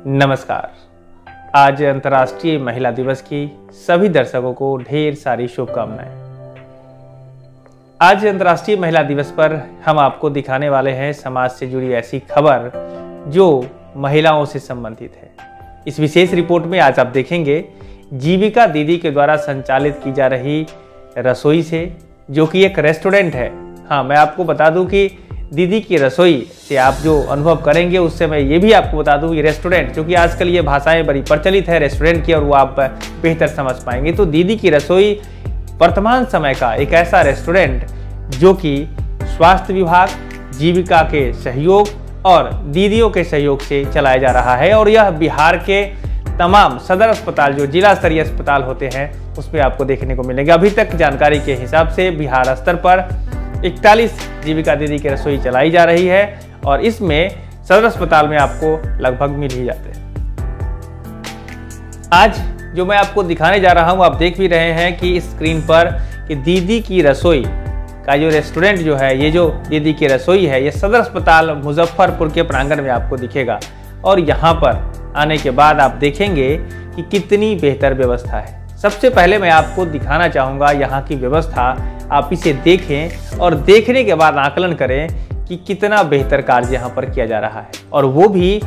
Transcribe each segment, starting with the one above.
नमस्कार। आज अंतर्राष्ट्रीय महिला दिवस की सभी दर्शकों को ढेर सारी शुभकामनाएं। आज अंतर्राष्ट्रीय महिला दिवस पर हम आपको दिखाने वाले हैं समाज से जुड़ी ऐसी खबर जो महिलाओं से संबंधित है। इस विशेष रिपोर्ट में आज आप देखेंगे जीविका दीदी के द्वारा संचालित की जा रही रसोई से, जो कि एक रेस्टोरेंट है। हाँ, मैं आपको बता दूं कि दीदी की रसोई से आप जो अनुभव करेंगे उससे मैं ये भी आपको बता दूं, ये रेस्टोरेंट, क्योंकि आजकल ये भाषाएं बड़ी प्रचलित है रेस्टोरेंट की और वो आप बेहतर समझ पाएंगे। तो दीदी की रसोई वर्तमान समय का एक ऐसा रेस्टोरेंट जो कि स्वास्थ्य विभाग, जीविका के सहयोग और दीदियों के सहयोग से चलाया जा रहा है। और यह बिहार के तमाम सदर अस्पताल, जो जिला स्तरीय अस्पताल होते हैं, उसमें आपको देखने को मिलेगा। अभी तक जानकारी के हिसाब से बिहार स्तर पर 41 जीविका दीदी की रसोई चलाई जा रही है और इसमें सदर अस्पताल में आपको लगभग मिल ही जाते हैं। आज जो मैं आपको दिखाने जा रहा हूं, आप देख भी रहे हैं कि स्क्रीन पर कि दीदी की रसोई का जो रेस्टोरेंट जो है, ये जो दीदी की रसोई है, ये सदर अस्पताल मुजफ्फरपुर के प्रांगण में आपको दिखेगा। और यहाँ पर आने के बाद आप देखेंगे कि कितनी बेहतर व्यवस्था है। सबसे पहले मैं आपको दिखाना चाहूँगा यहाँ की व्यवस्था। आप इसे देखें और देखने के बाद आकलन करें कि कितना बेहतर कार्य यहाँ पर किया जा रहा है। और वो भी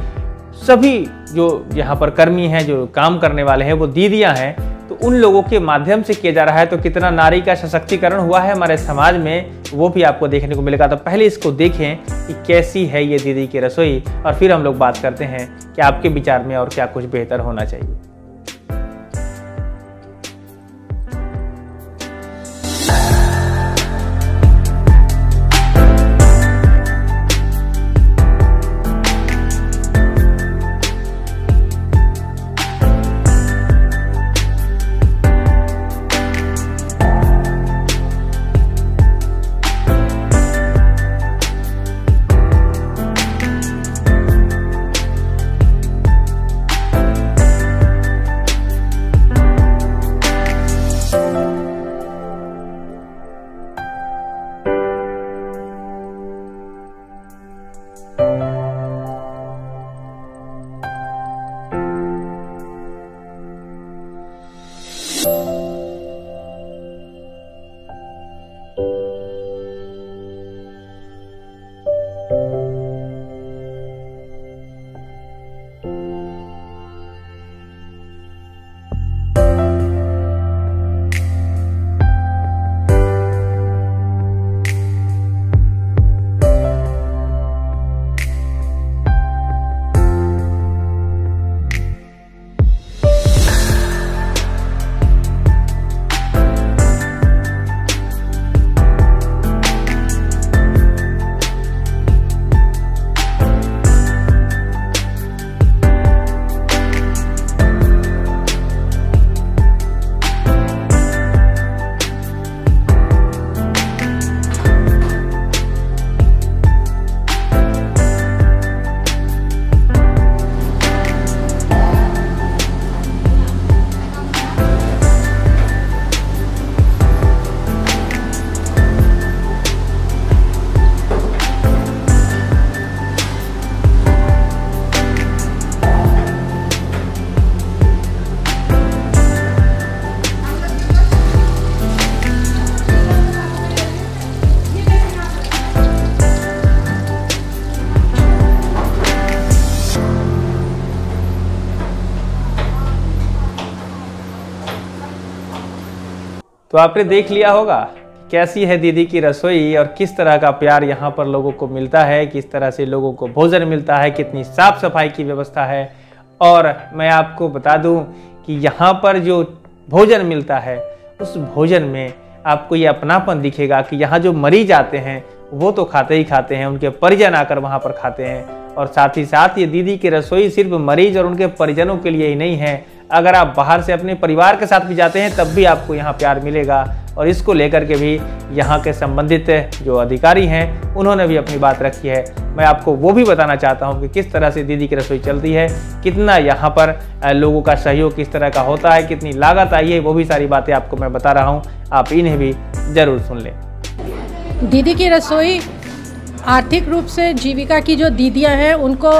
सभी जो यहाँ पर कर्मी हैं, जो काम करने वाले हैं, वो दीदियाँ हैं, तो उन लोगों के माध्यम से किया जा रहा है। तो कितना नारी का सशक्तिकरण हुआ है हमारे समाज में, वो भी आपको देखने को मिलेगा। तो पहले इसको देखें कि कैसी है ये दीदी की रसोई और फिर हम लोग बात करते हैं कि आपके विचार में और क्या कुछ बेहतर होना चाहिए। तो आपने देख लिया होगा कैसी है दीदी की रसोई और किस तरह का प्यार यहाँ पर लोगों को मिलता है, किस तरह से लोगों को भोजन मिलता है, कितनी साफ सफाई की व्यवस्था है। और मैं आपको बता दूं कि यहाँ पर जो भोजन मिलता है उस भोजन में आपको ये अपनापन दिखेगा कि यहाँ जो मरीज आते हैं वो तो खाते ही खाते हैं, उनके परिजन आकर वहाँ पर खाते हैं। और साथ ही साथ ये दीदी की रसोई सिर्फ मरीज और उनके परिजनों के लिए ही नहीं है, अगर आप बाहर से अपने परिवार के साथ भी जाते हैं तब भी आपको यहाँ प्यार मिलेगा। और इसको लेकर के भी यहाँ के संबंधित जो अधिकारी हैं उन्होंने भी अपनी बात रखी है। मैं आपको वो भी बताना चाहता हूँ कि किस तरह से दीदी की रसोई चलती है, कितना यहाँ पर लोगों का सहयोग किस तरह का होता है, कितनी लागत आई है, वो भी सारी बातें आपको मैं बता रहा हूँ, आप इन्हें भी ज़रूर सुन लें। दीदी की रसोई आर्थिक रूप से जीविका की जो दीदियां हैं उनको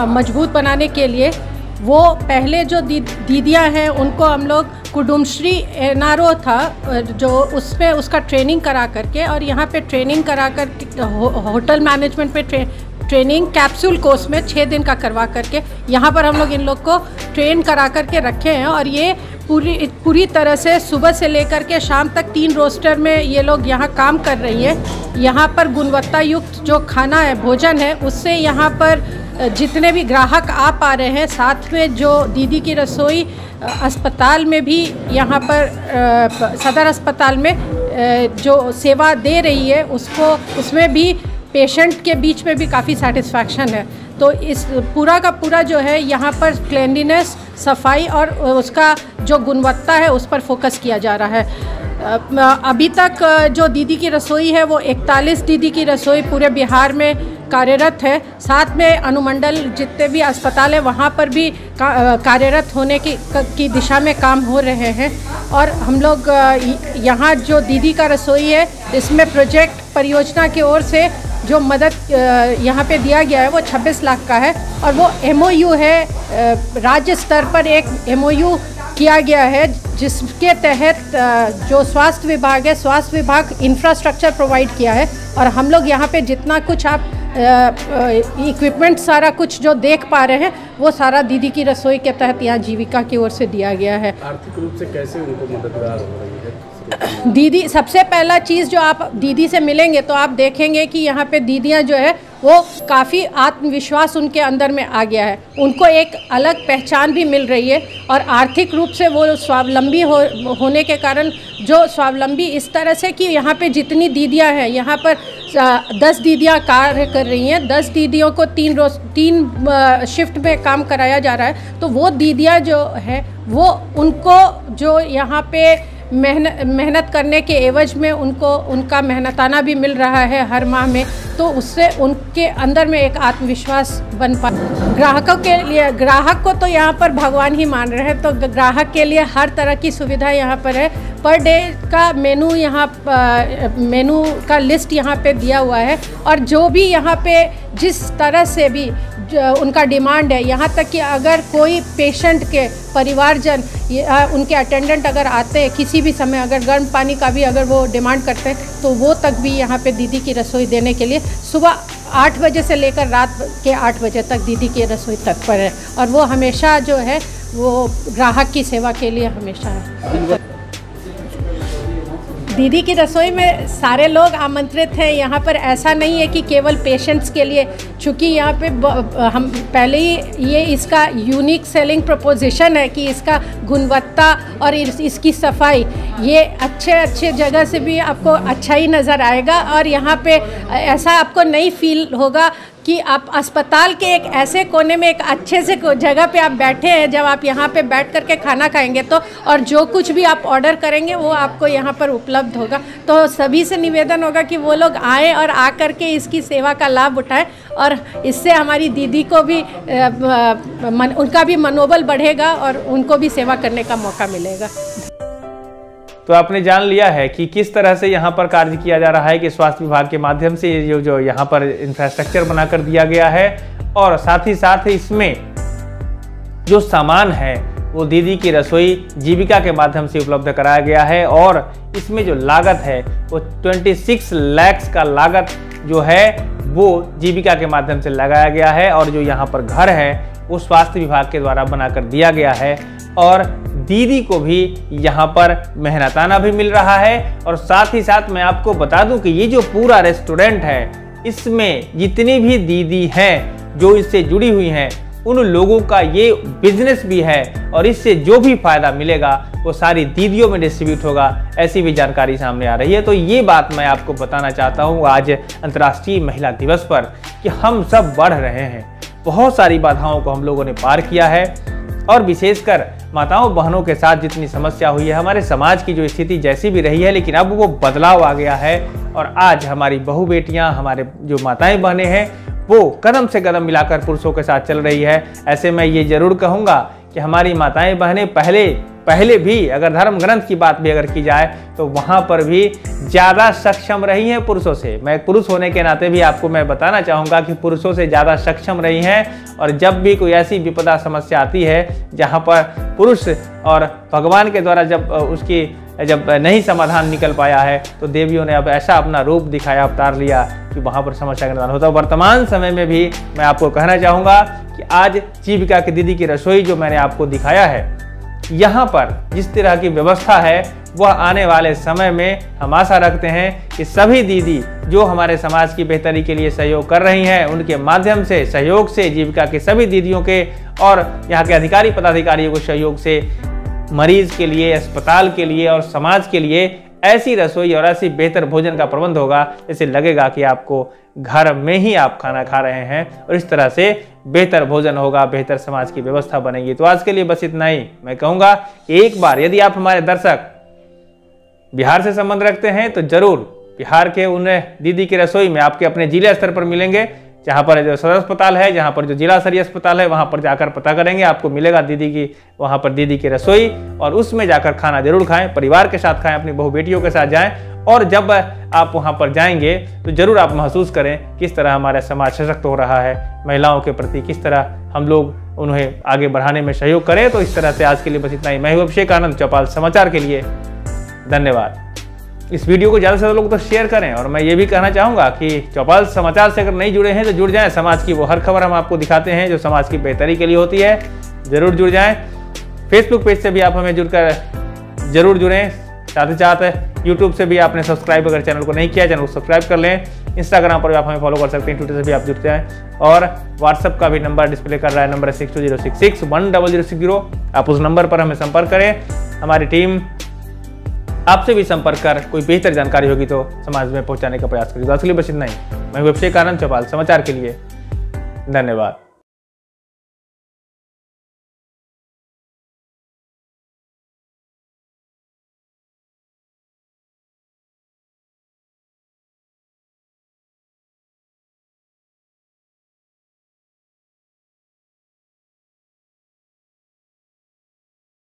मजबूत बनाने के लिए वो पहले जो दीदियाँ हैं उनको हम लोग कुडुमश्री एनआरओ था जो उसमें उसका ट्रेनिंग करा करके, और यहाँ पे ट्रेनिंग करा कर होटल मैनेजमेंट पे ट्रेनिंग कैप्सूल कोर्स में 6 दिन का करवा करके यहाँ पर हम लोग इन लोग को ट्रेन करा करके रखे हैं। और ये पूरी तरह से सुबह से लेकर के शाम तक 3 रोस्टर में ये लोग यहाँ काम कर रही है। यहाँ पर गुणवत्ता युक्त जो खाना है, भोजन है, उससे यहाँ पर जितने भी ग्राहक आ पा रहे हैं, साथ में जो दीदी की रसोई अस्पताल में भी यहाँ पर सदर अस्पताल में जो सेवा दे रही है उसमें भी पेशेंट के बीच में भी काफ़ी सेटिस्फैक्शन है। तो इस पूरा का पूरा जो है यहाँ पर क्लीनलीनेस, सफाई और उसका जो गुणवत्ता है उस पर फोकस किया जा रहा है। अभी तक जो दीदी की रसोई है वो 41 दीदी की रसोई पूरे बिहार में कार्यरत है। साथ में अनुमंडल जितने भी अस्पताल है वहाँ पर भी कार्यरत होने की दिशा में काम हो रहे हैं। और हम लोग यहाँ जो दीदी का रसोई है इसमें प्रोजेक्ट परियोजना की ओर से जो मदद यहाँ पे दिया गया है वो 26 लाख का है। और वो MOU है, राज्य स्तर पर एक MOU किया गया है जिसके तहत जो स्वास्थ्य विभाग है, स्वास्थ्य विभाग इंफ्रास्ट्रक्चर प्रोवाइड किया है। और हम लोग यहाँ पे जितना कुछ आप इक्विपमेंट सारा कुछ जो देख पा रहे हैं वो सारा दीदी की रसोई के तहत यहाँ जीविका की ओर से दिया गया है। आर्थिक रूप से कैसे उनको मददगार हो रही है दीदी? सबसे पहला चीज़ जो आप दीदी से मिलेंगे तो आप देखेंगे कि यहाँ पे दीदियाँ जो है वो काफ़ी आत्मविश्वास उनके अंदर में आ गया है, उनको एक अलग पहचान भी मिल रही है। और आर्थिक रूप से वो स्वावलंबी होने के कारण जो स्वावलंबी इस तरह से कि यहाँ पे जितनी दीदियाँ हैं, यहाँ पर 10 दीदियाँ कार्य कर रही हैं, 10 दीदियों को 3 शिफ्ट में काम कराया जा रहा है। तो वो दीदियाँ जो है वो उनको जो यहाँ पे मेहनत करने के एवज में उनका मेहनताना भी मिल रहा है हर माह में, तो उससे उनके अंदर में एक आत्मविश्वास बन पा। ग्राहकों के लिए, ग्राहक को तो यहाँ पर भगवान ही मान रहे हैं, तो ग्राहक के लिए हर तरह की सुविधा यहाँ पर है। पर डे का मेनू का लिस्ट यहाँ पे दिया हुआ है। और जो भी यहाँ पे जिस तरह से भी उनका डिमांड है, यहाँ तक कि अगर कोई पेशेंट के परिवारजन उनके अटेंडेंट अगर आते हैं किसी भी समय, अगर गर्म पानी का भी अगर वो डिमांड करते हैं तो वो तक भी यहाँ पे दीदी की रसोई देने के लिए सुबह 8 बजे से लेकर रात के 8 बजे तक दीदी की रसोई तत्पर है। और वो हमेशा जो है वो ग्राहक की सेवा के लिए हमेशा है। दीदी की रसोई में सारे लोग आमंत्रित हैं। यहाँ पर ऐसा नहीं है कि केवल पेशेंट्स के लिए, चूँकि यहाँ पे हम पहले ही ये इसका यूनिक सेलिंग प्रपोजिशन है कि इसका गुणवत्ता और इसकी सफाई, ये अच्छे जगह से भी आपको अच्छा ही नज़र आएगा। और यहाँ पे ऐसा आपको नहीं फील होगा कि आप अस्पताल के एक ऐसे कोने में एक अच्छे से जगह पे आप बैठे हैं। जब आप यहाँ पे बैठ कर के खाना खाएंगे तो और जो कुछ भी आप ऑर्डर करेंगे वो आपको यहाँ पर उपलब्ध होगा। तो सभी से निवेदन होगा कि वो लोग आएँ और आकर के इसकी सेवा का लाभ उठाएं, और इससे हमारी दीदी को भी उनका भी मनोबल बढ़ेगा और उनको भी सेवा करने का मौका मिलेगा। तो आपने जान लिया है कि किस तरह से यहाँ पर कार्य किया जा रहा है कि स्वास्थ्य विभाग के माध्यम से जो यहाँ पर इंफ्रास्ट्रक्चर बनाकर दिया गया है, और साथ ही साथ इसमें जो सामान है वो दीदी की रसोई जीविका के माध्यम से उपलब्ध कराया गया है। और इसमें जो लागत है वो 26 लाख का लागत जो है वो जीविका के माध्यम से लगाया गया है। और जो यहाँ पर घर है वो स्वास्थ्य विभाग के द्वारा बनाकर दिया गया है। और दीदी को भी यहाँ पर मेहनताना भी मिल रहा है। और साथ ही साथ मैं आपको बता दूं कि ये जो पूरा रेस्टोरेंट है इसमें जितनी भी दीदी हैं जो इससे जुड़ी हुई हैं उन लोगों का ये बिजनेस भी है, और इससे जो भी फायदा मिलेगा वो सारी दीदियों में डिस्ट्रीब्यूट होगा, ऐसी भी जानकारी सामने आ रही है। तो ये बात मैं आपको बताना चाहता हूँ आज अंतर्राष्ट्रीय महिला दिवस पर कि हम सब बढ़ रहे हैं। बहुत सारी बाधाओं को हम लोगों ने पार किया है, और विशेषकर माताओं बहनों के साथ जितनी समस्या हुई है, हमारे समाज की जो स्थिति जैसी भी रही है, लेकिन अब वो बदलाव आ गया है। और आज हमारी बहू बेटियां, हमारे जो माताएं बहनें हैं वो कदम से कदम मिलाकर पुरुषों के साथ चल रही है। ऐसे में ये जरूर कहूँगा कि हमारी माताएं बहनें पहले पहले भी अगर धर्म ग्रंथ की बात भी अगर की जाए तो वहाँ पर भी ज़्यादा सक्षम रही हैं पुरुषों से। मैं एक पुरुष होने के नाते भी आपको मैं बताना चाहूँगा कि पुरुषों से ज़्यादा सक्षम रही हैं। और जब भी कोई ऐसी विपदा समस्या आती है जहाँ पर पुरुष और भगवान के द्वारा जब नहीं समाधान निकल पाया है तो देवियों ने अब ऐसा अपना रूप दिखाया, अवतार लिया कि वहाँ पर समस्या का निदान होता है। वर्तमान समय में भी मैं आपको कहना चाहूँगा कि आज जीविका की दीदी की रसोई जो मैंने आपको दिखाया है, यहाँ पर जिस तरह की व्यवस्था है वह आने वाले समय में हम आशा रखते हैं कि सभी दीदी जो हमारे समाज की बेहतरी के लिए सहयोग कर रही हैं, उनके माध्यम से सहयोग से जीविका के सभी दीदियों के और यहाँ के अधिकारी पदाधिकारियों के सहयोग से मरीज के लिए, अस्पताल के लिए और समाज के लिए ऐसी रसोई और ऐसी बेहतर भोजन का प्रबंध होगा जैसे लगेगा कि आपको घर में ही आप खाना खा रहे हैं। और इस तरह से बेहतर भोजन होगा, बेहतर समाज की व्यवस्था बनेगी। तो आज के लिए बस इतना ही। मैं कहूँगा कि एक बार यदि आप हमारे दर्शक बिहार से संबंध रखते हैं तो जरूर बिहार के उन दीदी की रसोई में आपके अपने जिला स्तर पर मिलेंगे। जहाँ पर जो सदर अस्पताल है, जहाँ पर जो जिला स्तरीय अस्पताल है, वहाँ पर जाकर पता करेंगे, आपको मिलेगा दीदी की, वहाँ पर दीदी की रसोई। और उसमें जाकर खाना जरूर खाएं, परिवार के साथ खाएं, अपनी बहू बेटियों के साथ जाएं। और जब आप वहाँ पर जाएंगे तो जरूर आप महसूस करें किस तरह हमारा समाज सशक्त हो रहा है, महिलाओं के प्रति किस तरह हम लोग उन्हें आगे बढ़ाने में सहयोग करें। तो इस तरह से आज के लिए बस इतना ही। मैं हूं अभिषेक आनंद, चौपाल समाचार के लिए धन्यवाद। इस वीडियो को ज़्यादा से ज़्यादा लोग तो शेयर करें। और मैं ये भी कहना चाहूँगा कि चौपाल समाचार से अगर नहीं जुड़े हैं तो जुड़ जाएं। समाज की वो हर खबर हम आपको दिखाते हैं जो समाज की बेहतरी के लिए होती है। ज़रूर जुड़ जाएं। फेसबुक पेज से भी आप हमें जुड़कर ज़रूर जुड़ें। साथ ही साथ यूट्यूब से भी आपने सब्सक्राइब अगर चैनल को नहीं किया, चैनल को सब्सक्राइब कर लें। इंस्टाग्राम पर भी आप हमें फॉलो कर सकते हैं, ट्विटर से भी आप जुड़ जाएँ। और व्हाट्सअप का भी नंबर डिस्प्ले कर रहा है, नंबर है 6206610060। आप उस नंबर पर हमें संपर्क करें। हमारी टीम आपसे भी संपर्क कर कोई बेहतर जानकारी होगी तो समाज में पहुंचाने का प्रयास करेगी। तो आज के लिए बस इतना ही। मैं अभिषेक आनंद, चौपाल समाचार के लिए धन्यवाद।